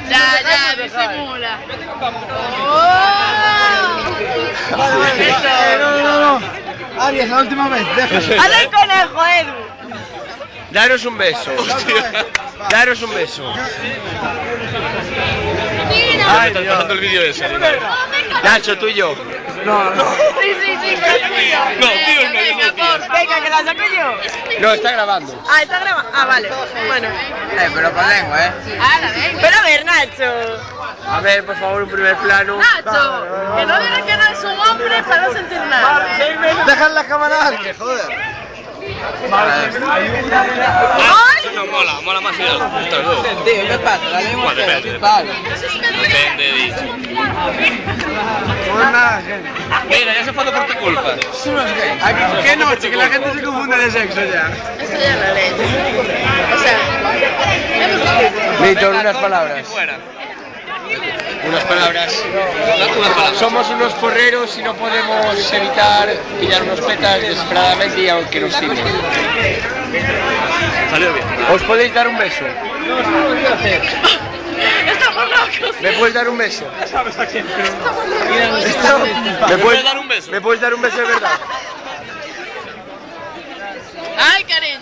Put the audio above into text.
Ya, disimula. No. Arias, la última vez, déjalo. ¡Haz el conejo, Edu! Daros un beso. Daros un beso. Ay, estás pasando el vídeo ese. Nacho, tú y yo. No. Sí, No, tío, no, tío. Venga, que la saco yo. No, está grabando. Ah, está grabando. Ah, vale. Bueno. Pero con lengua, Pero a ver, Nacho. A ver, por favor, un primer plano. Nacho, que no digan que no es un hombre para no sentir nada. Dejan la cámara a alguien, joder. No, mola más ir a los dos. Tío, ¿qué pasa? La lengua Bueno, depende. Depende, dicho. Mira, ya se fue por tu culpa. Son unos gays. ¿Qué noche? Que la gente se confunde de sexo ya. Eso ya lo leí. O sea, Víctor, unas palabras. Unas palabras. Somos unos porreros y no podemos evitar pillar unos petas desesperadamente y aunque nos tiren. Salió bien. ¿Os podéis dar un beso? estamos locos. ¿Me puedes dar un beso? ¿Me puedes dar un beso? ¿Me puedes dar un beso de verdad? Ay, cariño.